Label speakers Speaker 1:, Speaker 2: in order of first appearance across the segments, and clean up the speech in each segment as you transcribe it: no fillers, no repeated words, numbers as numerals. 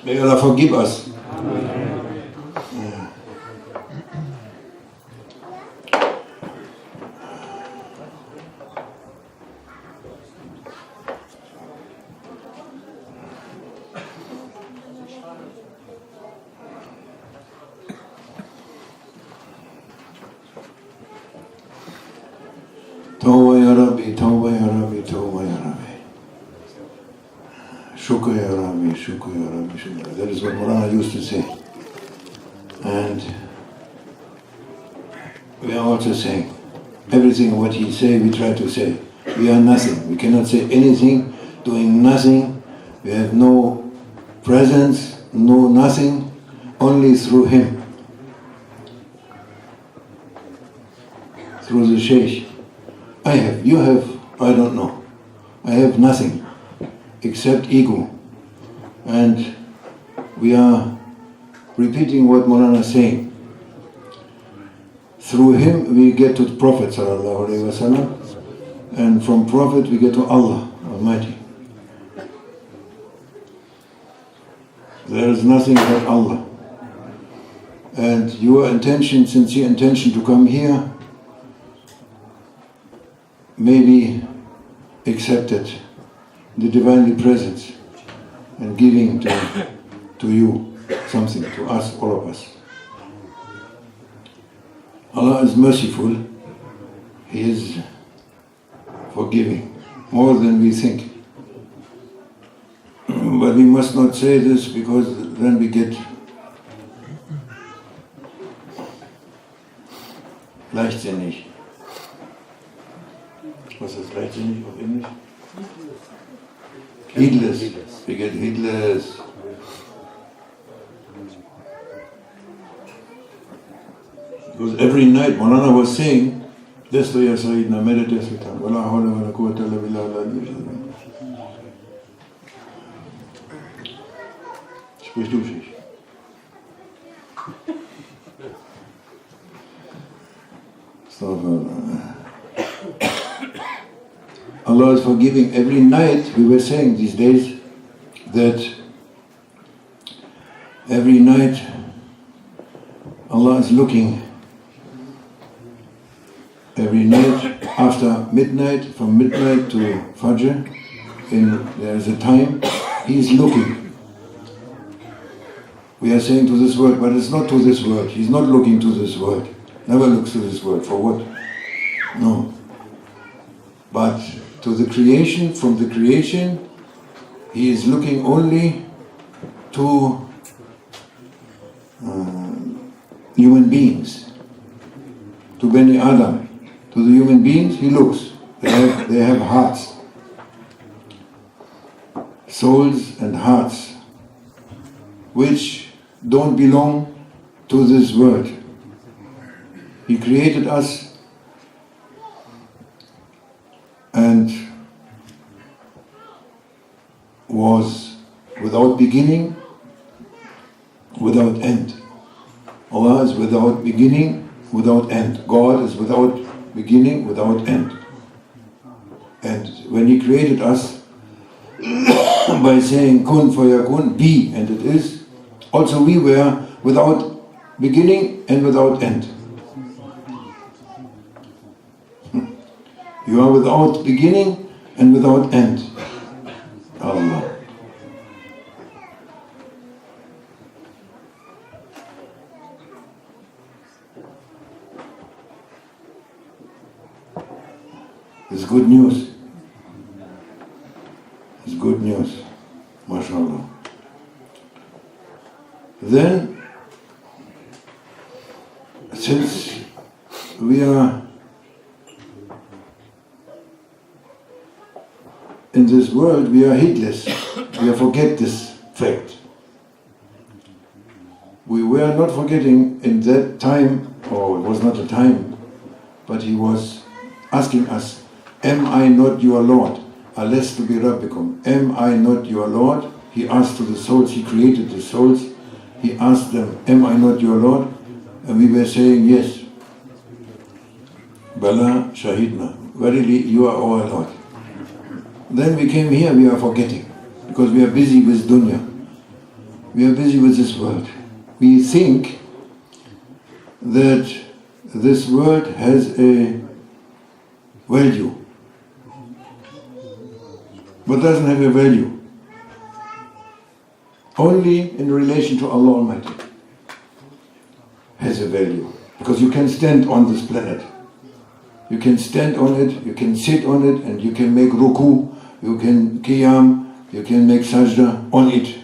Speaker 1: May Allah forgive us. Tawbah ya Rabbi, Tawbah ya Rabbi, Tawbah ya Rabbi. Shukr ya Rabbi, Shukr ya Rabbi, Shukr. That is what Maulana used to say. And we are also saying, everything what he say, we try to say. We are nothing. We cannot say anything, doing nothing. We have no presence, no nothing, only through him. Through the Sheikh. I have, you have, I don't know. I have nothing except ego. And we are repeating what Maulana is saying. Through him we get to the Prophet sallallahu alaihi wasallam, and from Prophet we get to Allah Almighty. There is nothing but Allah. And your intention, sincere intention to come here may be accepted, the divinely presence, and giving to you something, to us, all of us. Allah is merciful, He is forgiving, more than we think. But we must not say this, because then we get leichtsinnig. Was ist leichtsinnig auf Englisch? Heedless. We get heedless. Because every night Maulana was saying, Desto ya Sayyidina, meditate with him. Wala hawla wala quwwata illa billah. Sprich du, Sheikh. Allah is forgiving. Every night, we were saying these days that every night Allah is looking. Every night after midnight, from midnight to Fajr, there is a time, He is looking. We are saying to this world, but it's not to this world. He's not looking to this world. Never looks to this world. For what? No. But to the creation, from the creation, He is looking only to human beings, to Bani Adam. To the human beings, He looks. They have hearts, souls and hearts, which don't belong to this world. He created us and was without beginning, without end. Allah is without beginning, without end. God is without beginning, without end. And when He created us by saying kun fayakun, be, and it is, also we were without beginning and without end. You are without beginning and without end. Allah. It's good news. It's good news. MashaAllah. Then, since we are in this world, we are heedless. We forget this fact. We were not forgetting in that time, or it was not a time, but He was asking us, am I not your Lord? Alastu bi rabbikum. Am I not your Lord? He asked to the souls, He created the souls. He asked them, am I not your Lord? And we were saying, yes. Bala shahidna. Verily, you are our Lord. Then we came here, we are forgetting, because we are busy with dunya. We are busy with this world. We think that this world has a value, but doesn't have a value. Only in relation to Allah Almighty has a value. Because you can stand on this planet. You can stand on it, you can sit on it, and you can make ruku, you can qiyam, you can make sajda on it.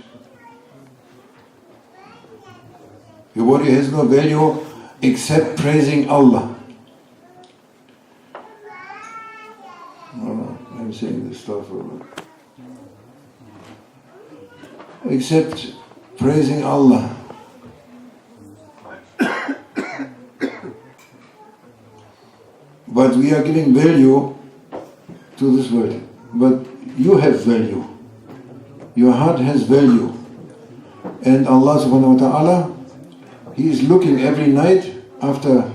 Speaker 1: Your body has no value except praising Allah. I'm saying this stuff a lot. Except praising Allah. But we are giving value to this world. But you have value. Your heart has value. And Allah subhanahu wa ta'ala, He is looking every night after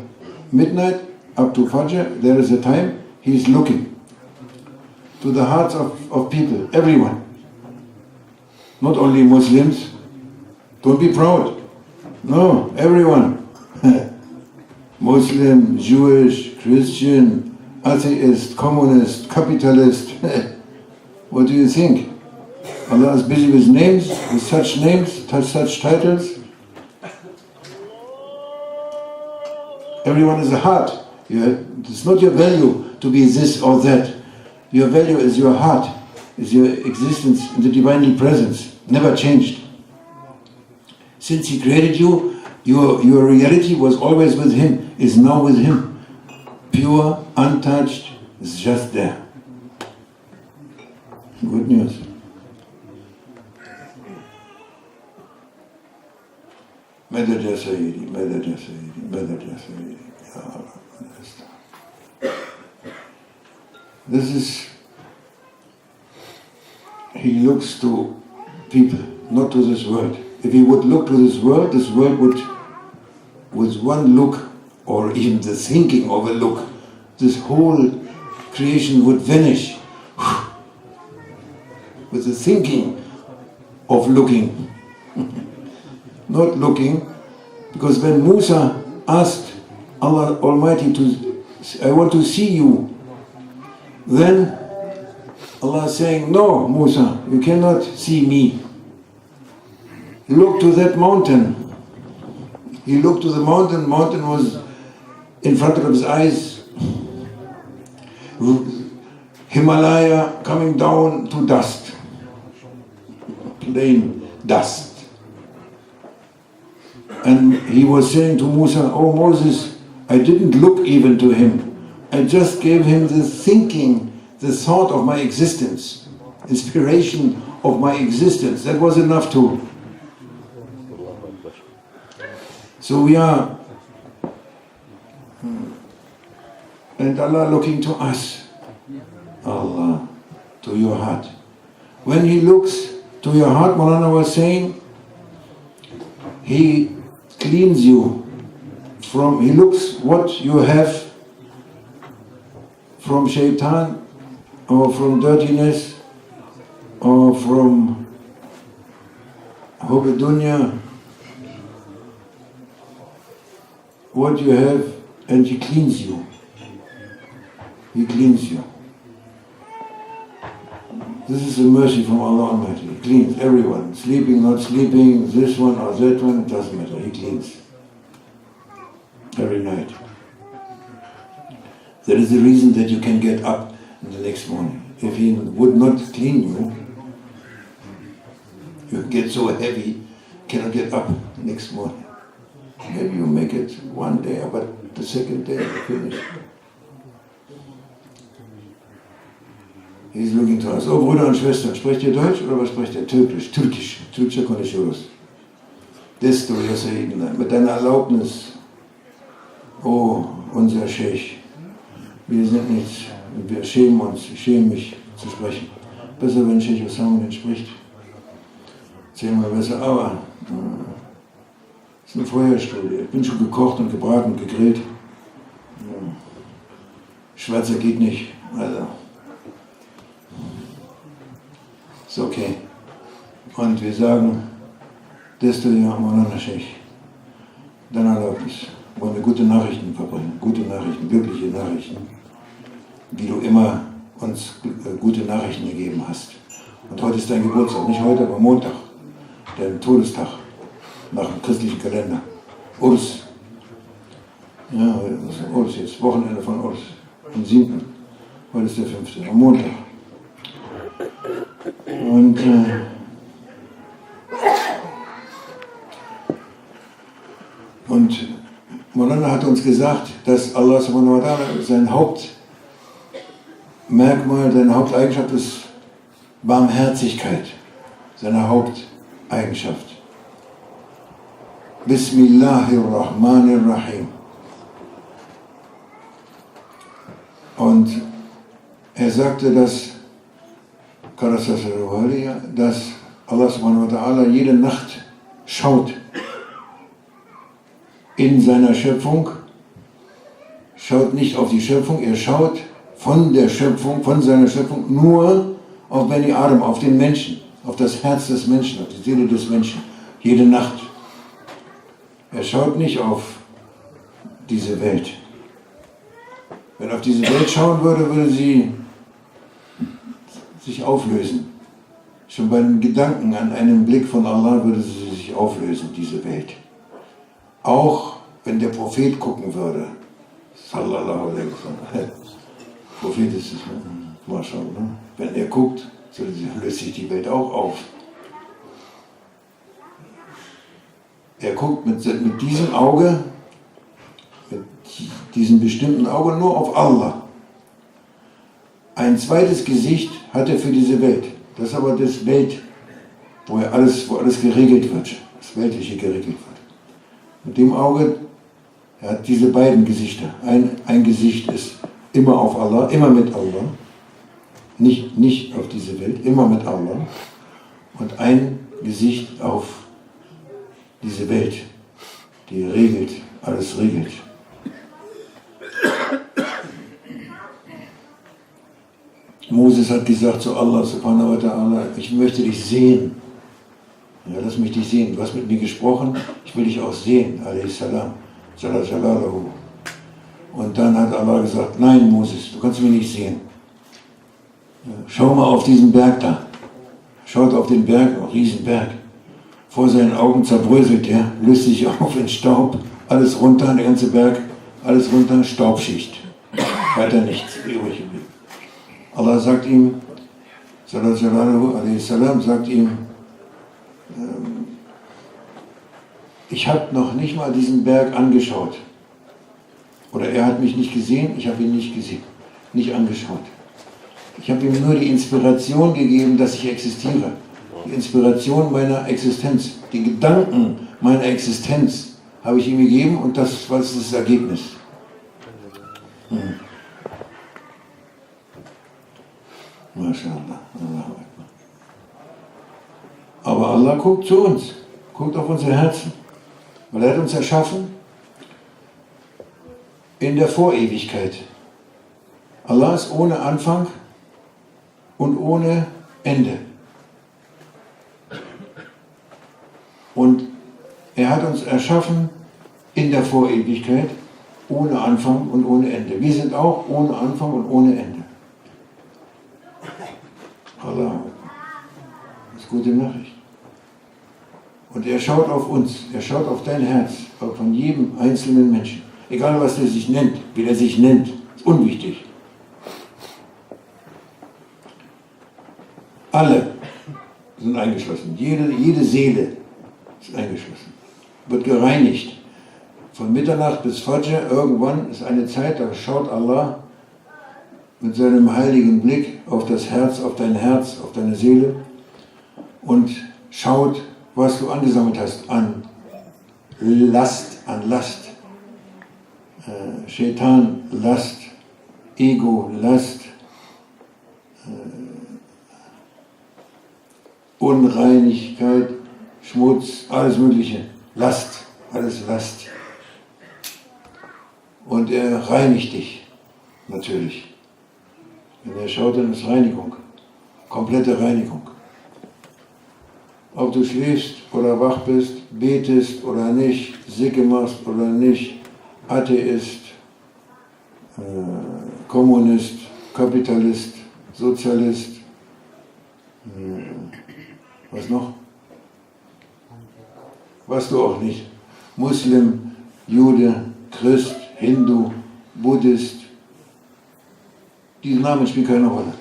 Speaker 1: midnight up to Fajr. There is a time He is looking to the hearts of people, everyone. Not only Muslims. Don't be proud. No, everyone. Muslim, Jewish, Christian, atheist, communist, capitalist. What do you think? Allah is busy with names, with such names, such titles. Everyone is a heart. It's not your value to be this or that. Your value is your heart, is your existence in the Divinely Presence, never changed. Since He created you, your reality was always with Him, is now with Him. Pure, untouched, it's just there. Good news. Madad ya Sayyidi, Madad ya Sayyidi, Madad ya Sayyidi. Ya Allah. This is, He looks to people, not to this world. If He would look to this world would, with one look, or even the thinking of a look, this whole creation would vanish. With the thinking of looking. Not looking, because when Musa asked Allah Almighty I want to see you, then Allah is saying, no, Musa, you cannot see me. Look to that mountain. He looked to the mountain was in front of his eyes. Himalaya coming down to dust. Plain dust. And he was saying to Musa, oh Moses, I didn't look even to him. I just gave him the thinking, the thought of my existence, inspiration of my existence. That was enough too. So we are, and Allah looking to us. Allah, to your heart. When He looks to your heart, Maulana was saying, He cleans you from, He looks what you have from shaitan, or from dirtiness, or from hubbi dunya, what you have, and He cleans you. He cleans you. This is a mercy from Allah Almighty. He cleans everyone, sleeping, not sleeping, this one or that one, it doesn't matter. He cleans every night. That is the reason that you can get up in the next morning. If He would not clean you, you get so heavy, cannot get up the next morning. Maybe you make it one day, but the second day you finish. He's looking to us. Oh, Brüder und Schwestern, sprecht ihr Deutsch oder was sprecht ihr? Türkisch. Türkischer Kondischurus. Desto, ja Sayyidina, mit deiner Erlaubnis, oh, unser Sheikh, wir sind nicht, wir schämen uns, ich schäme mich zu sprechen. Besser, wenn Sheikh Hassan spricht. 10-mal besser, aber es ist eine Feuerstudie. Ich bin schon gekocht und gebraten und gegrillt. Schwarzer geht nicht, also. Ist okay. Und wir sagen, desto ja Maulana Sheikh, dann Erlaubnis, wollen wir gute Nachrichten verbringen, gute Nachrichten, glückliche Nachrichten, wie du immer uns gute Nachrichten gegeben hast. Und heute ist dein Geburtstag, nicht heute, aber Montag, dein Todestag, nach dem christlichen Kalender. Urs. Ja, Urs jetzt, Wochenende von Urs, am 7. Heute ist der 5. am Montag. Und Maulana hat uns gesagt, dass Allah subhanahu wa ta'ala sein Hauptmerkmal, seine Haupteigenschaft ist Barmherzigkeit, seine Haupteigenschaft. Bismillahirrahmanirrahim. Und er sagte, dass Allah subhanahu wa ta'ala jede Nacht schaut in seiner Schöpfung, schaut nicht auf die Schöpfung, er schaut von der Schöpfung, von seiner Schöpfung nur auf Bani Adam, auf den Menschen, auf das Herz des Menschen, auf die Seele des Menschen, jede Nacht. Er schaut nicht auf diese Welt. Wenn er auf diese Welt schauen würde, würde sie sich auflösen. Schon bei dem Gedanken an einen Blick von Allah würde sie sich auflösen, diese Welt. Auch wenn der Prophet gucken würde, sallallahu alaihi wasallam, Prophet ist es, Maschallah, wenn er guckt, so löst sich die Welt auch auf. Er guckt mit diesem Auge, mit diesem bestimmten Auge nur auf Allah. Ein zweites Gesicht hat er für diese Welt. Das ist aber das Welt, wo alles geregelt wird, das Weltliche geregelt wird. Mit dem Auge, er hat diese beiden Gesichter. Ein Gesicht ist immer auf Allah, immer mit Allah. Nicht auf diese Welt, immer mit Allah. Und ein Gesicht auf diese Welt, die regelt, alles regelt. Moses hat gesagt zu Allah subhanahu wa ta'ala, ich möchte dich sehen. Ja, lass mich dich sehen. Du hast mit mir gesprochen, ich will dich auch sehen, alayhi salam. Und dann hat Allah gesagt, nein Moses, du kannst mich nicht sehen. Ja, schau mal auf diesen Berg da. Schaut auf den Berg, einen Riesenberg. Vor seinen Augen zerbröselt er, löst sich auf in Staub, alles runter, der ganze Berg, alles runter, Staubschicht. Weiter nichts übrig geblieben. Allah sagt ihm, sallallahu alaihi salam, sagt ihm, ich habe noch nicht mal diesen Berg angeschaut. Oder er hat mich nicht gesehen, ich habe ihn nicht gesehen, nicht angeschaut. Ich habe ihm nur die Inspiration gegeben, dass ich existiere. Die Inspiration meiner Existenz, die Gedanken meiner Existenz habe ich ihm gegeben und das war das Ergebnis. MashaAllah. Aber Allah guckt zu uns, guckt auf unsere Herzen, weil er hat uns erschaffen in der Vorewigkeit. Allah ist ohne Anfang und ohne Ende. Und er hat uns erschaffen in der Vorewigkeit, ohne Anfang und ohne Ende. Wir sind auch ohne Anfang und ohne Ende. Allah, das ist gute Nachricht. Und er schaut auf uns, er schaut auf dein Herz, auch von jedem einzelnen Menschen. Egal was er sich nennt, wie er sich nennt, ist unwichtig. Alle sind eingeschlossen, jede Seele ist eingeschlossen, wird gereinigt. Von Mitternacht bis Fajr, irgendwann ist eine Zeit, da schaut Allah mit seinem heiligen Blick auf das Herz, auf deine Seele und schaut, was du angesammelt hast an Last, Shaitan, Last, Ego, Last, Unreinigkeit, Schmutz, alles Mögliche, Last, alles Last. Und er reinigt dich, natürlich. Wenn er schaut, dann ist Reinigung, komplette Reinigung. ob du schläfst oder wach bist, betest oder nicht, Sikr machst oder nicht, Atheist, Kommunist, Kapitalist, Sozialist, was noch? Was du auch nicht. Muslim, Jude, Christ, Hindu, Buddhist. Diese Namen spielen keine Rolle.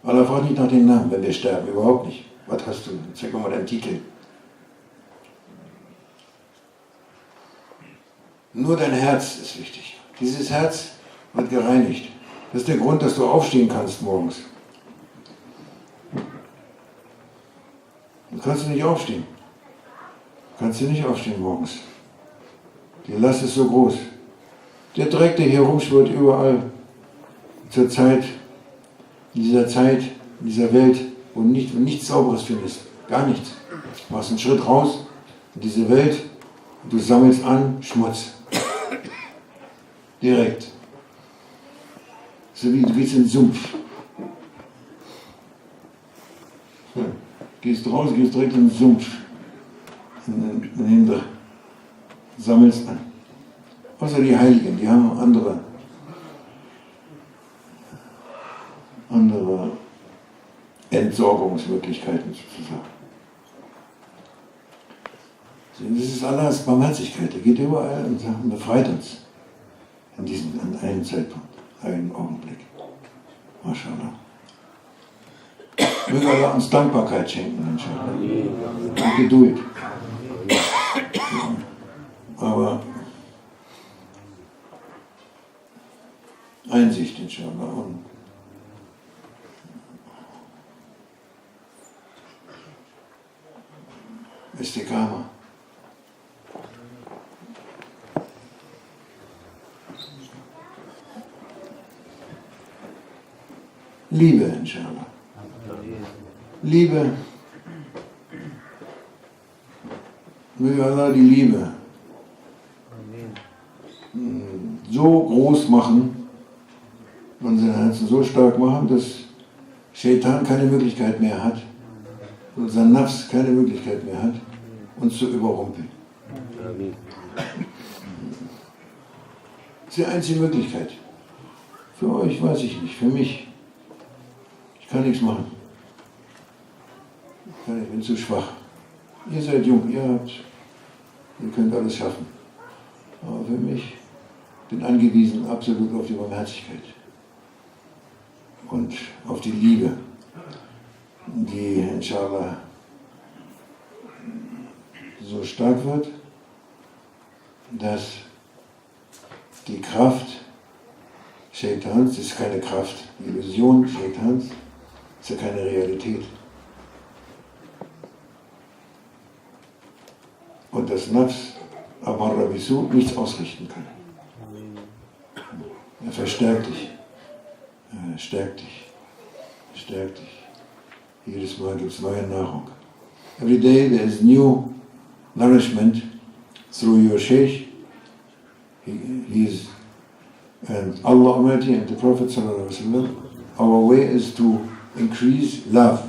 Speaker 1: Allah fragt nicht nach den Namen, wenn wir sterben, überhaupt nicht. Was hast du? Zeig mal deinen Titel. Nur dein Herz ist wichtig. Dieses Herz wird gereinigt. Das ist der Grund, dass du aufstehen kannst morgens. Du kannst nicht aufstehen. Kannst du nicht aufstehen morgens. Die Last ist so groß. Der Dreck, der hier rumschwirrt überall, zur Zeit, in dieser Welt, wo du nichts Sauberes findest, gar nichts. Du machst einen Schritt raus in diese Welt und du sammelst an Schmutz. Direkt. So wie du gehst in den Sumpf. So. Gehst raus, gehst direkt in den Sumpf. Und sammelst an. Außer die Heiligen, die haben andere Entsorgungsmöglichkeiten sozusagen. Das ist Allahs Barmherzigkeit, er geht überall und befreit uns an einem Zeitpunkt, einen Augenblick. MashaAllah. Möge Allah uns Dankbarkeit schenken, inshallah. Und Geduld. Aber Einsicht, inshallah. Und Istiqama. Liebe, inshallah. Liebe. Möge Allah die Liebe so groß machen, unsere Herzen so stark machen, dass Shaitan keine Möglichkeit mehr hat, unser Nafs keine Möglichkeit mehr hat, uns zu überrumpeln. Das ist die einzige Möglichkeit. Für euch weiß ich nicht, für mich. Ich kann nichts machen. Ich bin zu schwach. Ihr seid jung, ihr könnt alles schaffen. Aber für mich bin angewiesen absolut auf die Barmherzigkeit und auf die Liebe, die inshallah so stark wird, dass die Kraft Shaitans, das ist keine Kraft, die Illusion Shaitans, ist ja keine Realität. Und das Nafs, Amarra Bisu, nichts ausrichten kann. Er verstärkt dich. Er stärkt dich. Stärkt dich. Jedes Mal gibt es neue Nahrung. Every day there is new nourishment through your Sheikh. He is, and Allah Almighty and the Prophet Sallallahu Alaihi Wasallam. Our way is to increase love.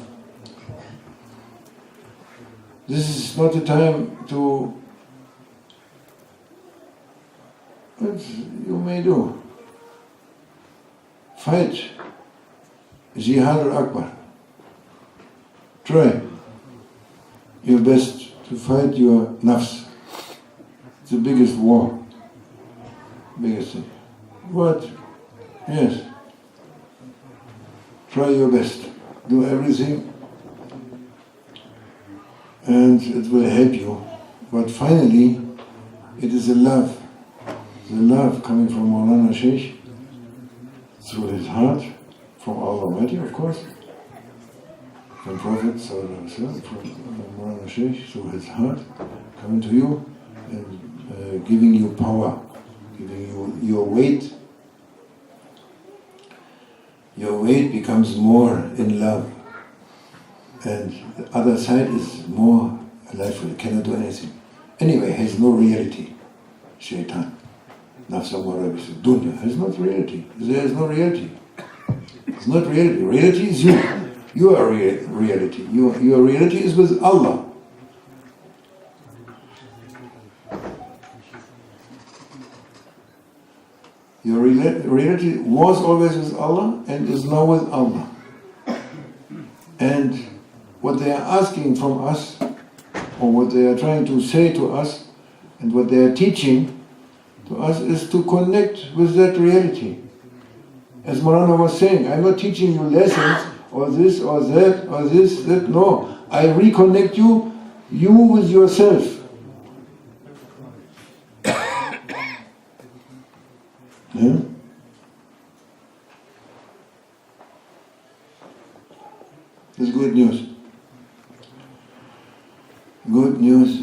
Speaker 1: This is not the time to, what you may do. Fight. Jihad al-Akbar. Try your best to fight your nafs. It's the biggest war. Biggest thing. What? Yes. Try your best. Do everything. And it will help you. But finally, it is the love coming from Maulana Sheikh through his heart, from Allah Almighty, of course, from Prophet Sallallahu Alaihi Wasallam, from Maulana Sheikh through his heart, coming to you and giving you power, giving you your weight. Your weight becomes more in love. And the other side is more lifeless, cannot do anything. Anyway, has no reality. Shaitan. Nafs Amara Dunya has not reality. There is no reality. It's not reality. Reality is you. Your reality. Your reality is with Allah. Your reality was always with Allah and is now with Allah. And what they are asking from us, or what they are trying to say to us, and what they are teaching to us, is to connect with that reality. As Maulana was saying, I'm not teaching you lessons, or this, or that, or this, that. No, I reconnect you with yourself. Yeah? It's good news. Good news.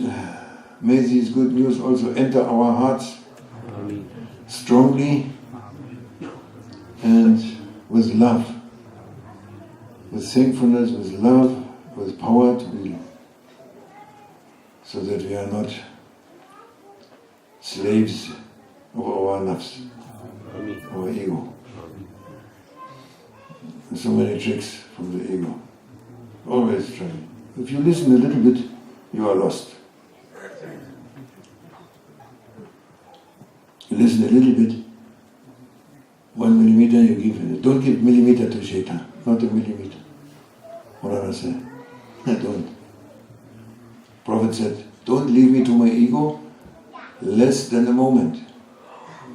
Speaker 1: May these good news also enter our hearts strongly and with love, with thankfulness, with love, with power to be, so that we are not slaves of our nafs, our ego. There's so many tricks from the ego. Always trying. If you listen a little bit, you are lost. You listen a little bit, 1 millimeter you give it. Don't give millimeter to shaitan, not a millimeter. What did I say? Don't. Prophet said, don't leave me to my ego less than a moment.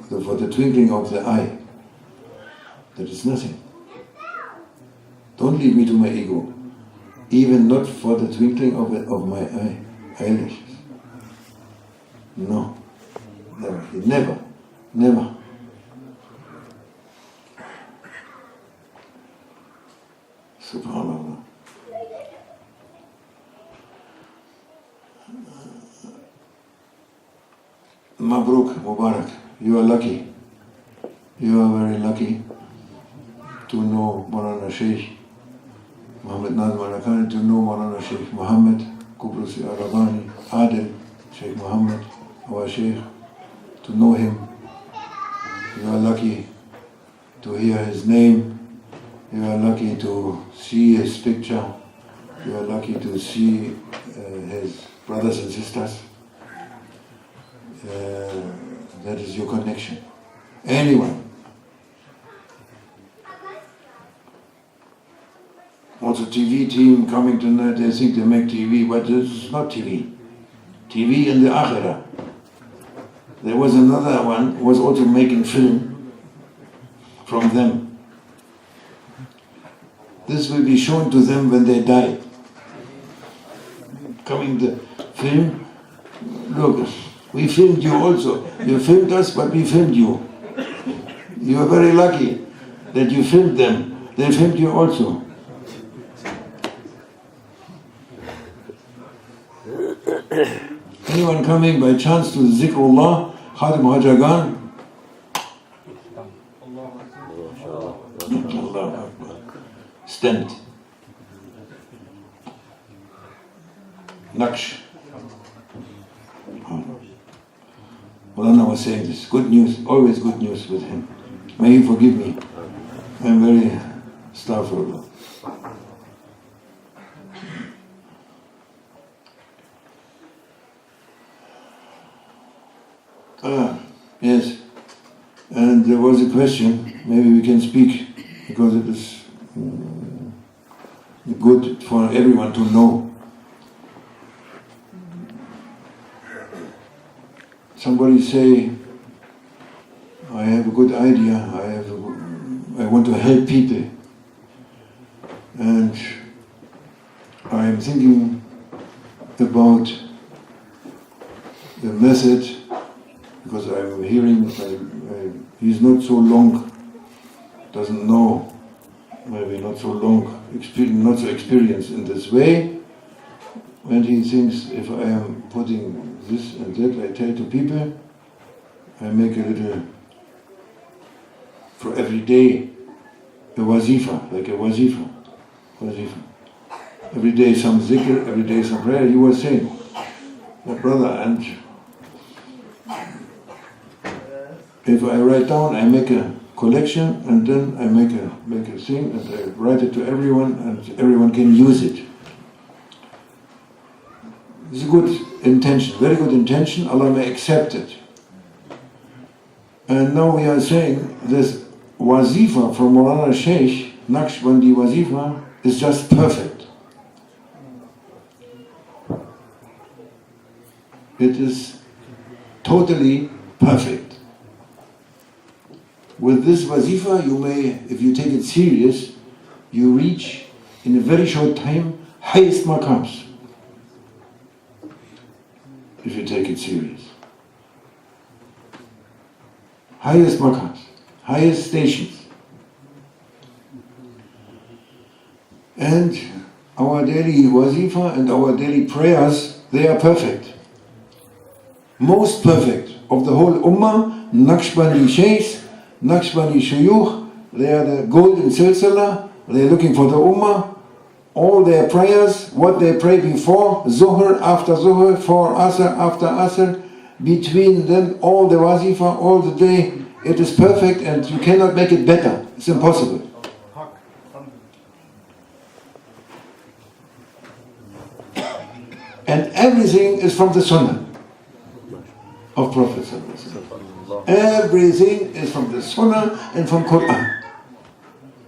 Speaker 1: So for the twinkling of the eye, that is nothing. Don't leave me to my ego, even not for the twinkling of my eyelashes. No, never, never. Subhanallah. Mabruk, Mubarak, you are lucky. You are very lucky to know Maulana Sheikh Muhammad Nazim Al-Akhani, to know Maulana Sheikh Muhammad Kubrusi Arabani, Adil, Sheikh Muhammad, our Sheikh, to know him. You are lucky to hear his name. You are lucky to see his picture. You are lucky to see his brothers and sisters. That is your connection. Anyone. Also TV team coming tonight, they think they make TV, but this is not TV. TV in the Akhirah. There was another one who was also making film from them. This will be shown to them when they die. Coming the film, look, we filmed you also. You filmed us, but we filmed you. You are very lucky that you filmed them. They filmed you also. Anyone coming by chance to Dhikrullah, Khadim Hajagan? Allah Akbar. Stand. Naksh. Maulana was saying this. Good news, always good news with him. May he forgive me. I am very astaghfirullah. Yes, and there was a question, maybe we can speak, because it is good for everyone to know. Somebody say, I have a good idea, I want to help people, and I am thinking about the method, because I'm hearing he's not so long, doesn't know, maybe not so long, not so experienced in this way, and he thinks if I am putting this and that, I tell to people, I make a little, for every day, a wazifa, like a wazifa. Every day some dhikr, every day some prayer. He was saying, my brother, and if I write down, I make a collection, and then I make a thing and I write it to everyone, and everyone can use it. It's a good intention, very good intention. Allah may accept it. And now we are saying this wazifa from Maulana Sheikh, Naqshbandi wazifa, is just perfect. It is totally perfect. With this wazifa, you may, if you take it serious, you reach in a very short time highest maqams. If you take it serious. Highest maqams, highest stations. And our daily wazifa and our daily prayers, they are perfect. Most perfect of the whole ummah. Naqshbandi sheikhs, Naqshbandi shuyukh, they are the golden silsila, they are looking for the ummah. All their prayers, what they pray before, Zuhr, after Zuhr, for Asr, after Asr, between them, all the wazifa, all the day, it is perfect and you cannot make it better. It's impossible. And everything is from the Sunnah of Prophet. Everything is from the Sunnah and from Quran.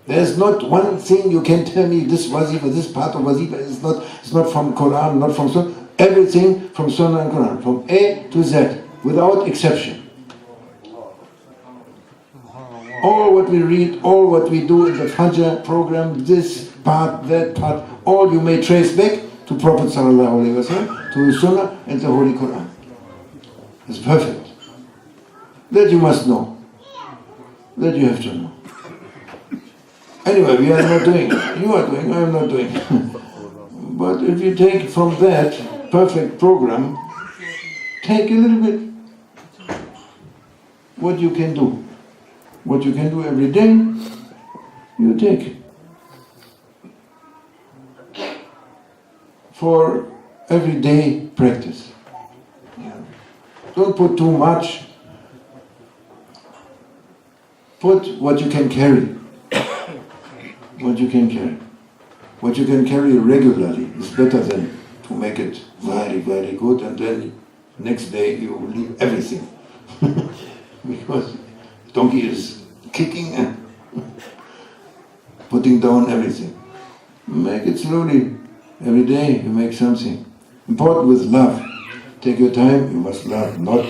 Speaker 1: There's not one thing you can tell me this wazifa, this part of wazifa is not from Quran, not from Sunnah. Everything from Sunnah and Quran, from A to Z, without exception. All what we read, all what we do in the Fajr program, this part, that part, all you may trace back to Prophet Sallallahu Alaihi Wasallam, to the Sunnah and the Holy Quran. It's perfect. That you must know. That you have to know. Anyway, we are not doing it. You are doing, I am not doing it. But if you take from that perfect program, take a little bit what you can do. What you can do every day, you take. For everyday practice. Don't put too much. Put what you can carry. What you can carry. What you can carry regularly is better than to make it very, very good and then next day you leave everything. Because donkey is kicking and putting down everything. Make it slowly. Every day you make something. Important with love. Take your time, you must love, not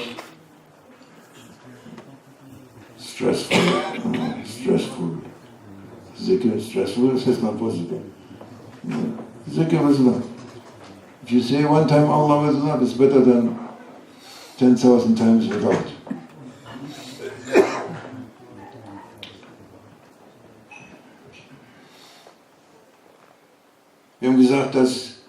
Speaker 1: stressful. Stressful. Dhikr is stressful, this is not possible. Dhikr with love. If you say one time Allah with love, it's better than 10,000 times without. Wir haben gesagt, dass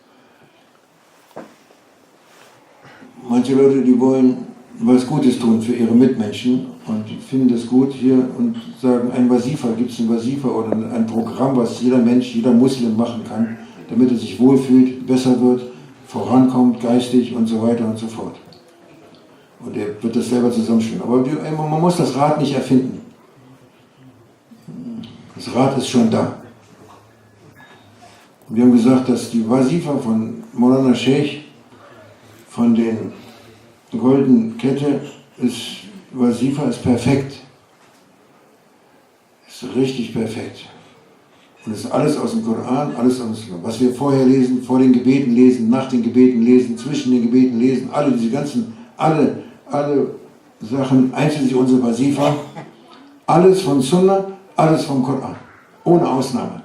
Speaker 1: manche Leute, die wollen was Gutes tun für ihre Mitmenschen und finden das gut hier und sagen, ein Wazifa, gibt es ein Wazifa oder ein Programm, was jeder Mensch, jeder Muslim machen kann, damit er sich wohlfühlt, besser wird, vorankommt, geistig und so weiter und so fort. Und er wird das selber zusammenstellen. Aber man muss das Rad nicht erfinden. Das Rad ist schon da. Wir haben gesagt, dass die Wazifa von Maulana Sheikh, von den goldenen Kette, Wazifa ist perfekt. Ist richtig perfekt. Und es ist alles aus dem Koran, alles aus dem Islam. Was wir vorher lesen, vor den Gebeten lesen, nach den Gebeten lesen, zwischen den Gebeten lesen, alle diese ganzen, alle Sachen, einschließlich unsere Wazifa, alles von Sunnah, alles vom Koran. Ohne Ausnahme.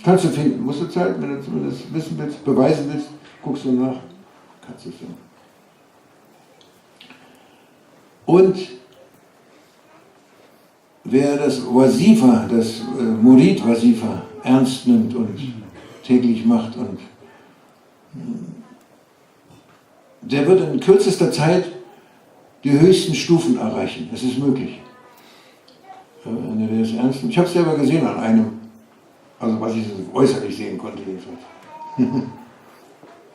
Speaker 1: Kannst du finden. Musst du Zeit, wenn du zumindest wissen willst, beweisen willst, guckst du nach, kannst du finden. Und wer das Wazifa, das Murid-Wazifa ernst nimmt und täglich macht, und der wird in kürzester Zeit die höchsten Stufen erreichen. Das ist möglich. Wenn er das ernst nimmt. Ich habe es selber gesehen an einem, also was ich äußerlich sehen konnte jedenfalls.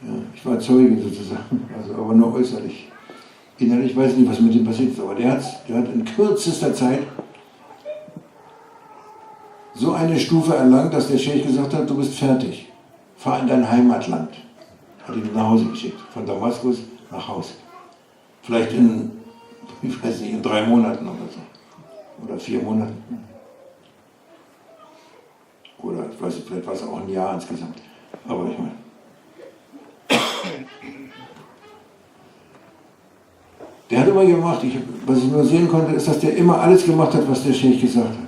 Speaker 1: Ja, ich war Zeuge sozusagen, also aber nur äußerlich. innerlich, ich weiß nicht, was mit ihm passiert ist, aber der hat in kürzester Zeit so eine Stufe erlangt, dass der Sheikh gesagt hat, du bist fertig, fahr in dein Heimatland. Hat ihn nach Hause geschickt, von Damaskus nach Hause. Vielleicht ich weiß nicht, in 3 Monaten oder so. Oder 4 Monaten. Oder ich weiß nicht, vielleicht war es auch ein Jahr insgesamt. Aber ich meine. Der hat immer gemacht, was ich nur sehen konnte, ist, dass der immer alles gemacht hat, was der Sheikh gesagt hat.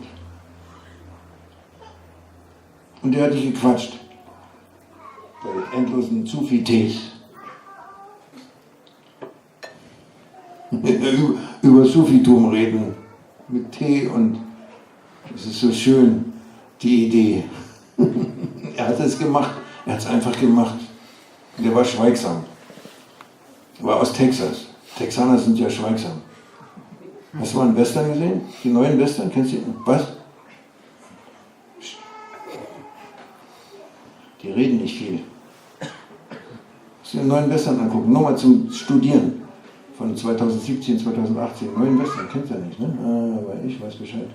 Speaker 1: Und der hat nicht gequatscht. Bei endlosen Sufi-Tees. Über Sufitum reden. Mit Tee und das ist so schön, die Idee. Er hat es gemacht, er hat es einfach gemacht. Und der war schweigsam. Er war aus Texas. Texaner sind ja schweigsam. Hast du mal einen Western gesehen? Die neuen Western, kennst du? Was? Die reden nicht viel. Musst du den neuen Western angucken, nur mal zum Studieren. Von 2017, 2018. Neuen Western, kennst du ja nicht, ne? Aber ich weiß Bescheid.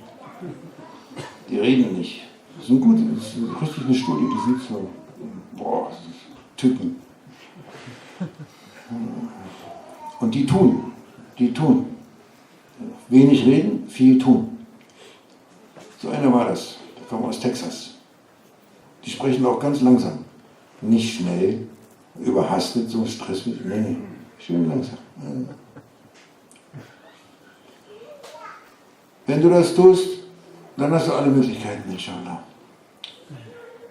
Speaker 1: Die reden nicht. Das sind gut, das ist richtig eine Studie, die sind so, boah, Tücken. Und die tun. Wenig reden, viel tun. So einer war das, der kam aus Texas. Die sprechen auch ganz langsam. Nicht schnell, überhastet, so stressig. Nee, schön langsam. Wenn du das tust, dann hast du alle Möglichkeiten, inshallah.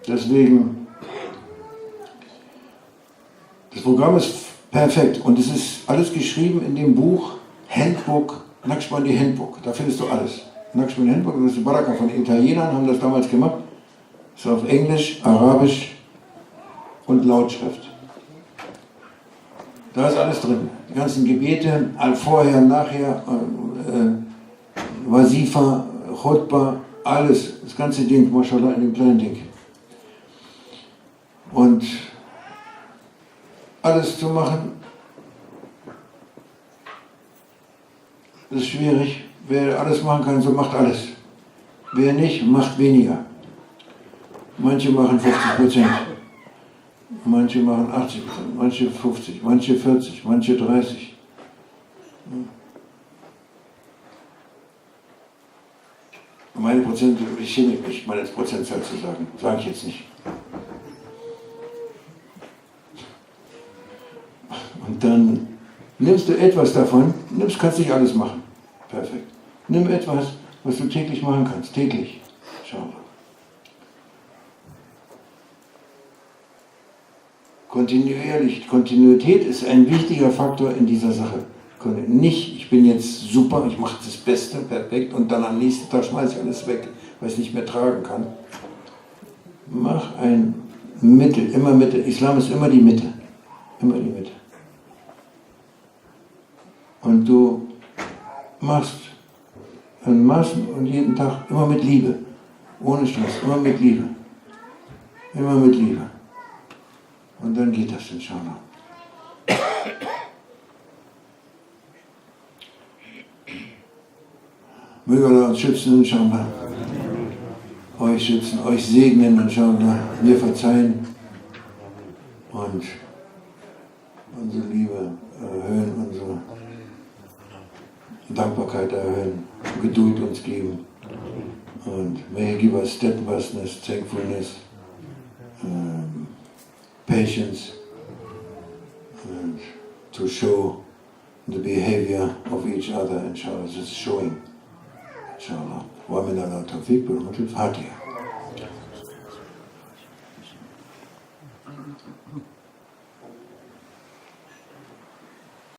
Speaker 1: Deswegen, das Programm ist perfekt und es ist alles geschrieben in dem Buch Handbook, Naqshbandi Handbook. Da findest du alles. Naqshbandi Handbook, das ist die Baraka von den Italienern, haben das damals gemacht. Das ist auf Englisch, Arabisch und Lautschrift. Da ist alles drin. Die ganzen Gebete, vorher, nachher, Wasifa, Khutbah, alles, das ganze Ding, mashallah, in dem kleinen Ding. Und alles zu machen, ist schwierig. Wer alles machen kann, so macht alles. Wer nicht, macht weniger. Manche machen 50%, manche machen 80%, manche 50%, manche 40%, manche 30%. Meine Prozent, ich schäme mich, meine Prozentzahl zu sagen, sage ich jetzt nicht. Und dann nimmst du etwas davon, kannst nicht alles machen. Perfekt. Nimm etwas, was du täglich machen kannst, täglich. Schau mal. Kontinuität ist ein wichtiger Faktor in dieser Sache. Nicht, ich bin jetzt super, ich mache das Beste, perfekt und dann am nächsten Tag schmeiße ich alles weg, weil ich es nicht mehr tragen kann. Mach ein Mittel, immer Mitte. Islam ist immer die Mitte. Immer die Mitte. Und du machst in Maßen und jeden Tag immer mit Liebe. Ohne Stress, immer mit Liebe. Immer mit Liebe. Und dann geht das inshallah. Möge Allah uns schützen, inshallah. Euch schützen, euch segnen, inshallah. Mir verzeihen. Und unsere Liebe erhöhen, unsere Dankbarkeit erhöhen, Geduld uns geben. Und may He give us steadfastness, thankfulness, patience, and to show the behavior of each other, inshallah. This is showing, inshallah. Wa min ala tawfiq bil Fatiha.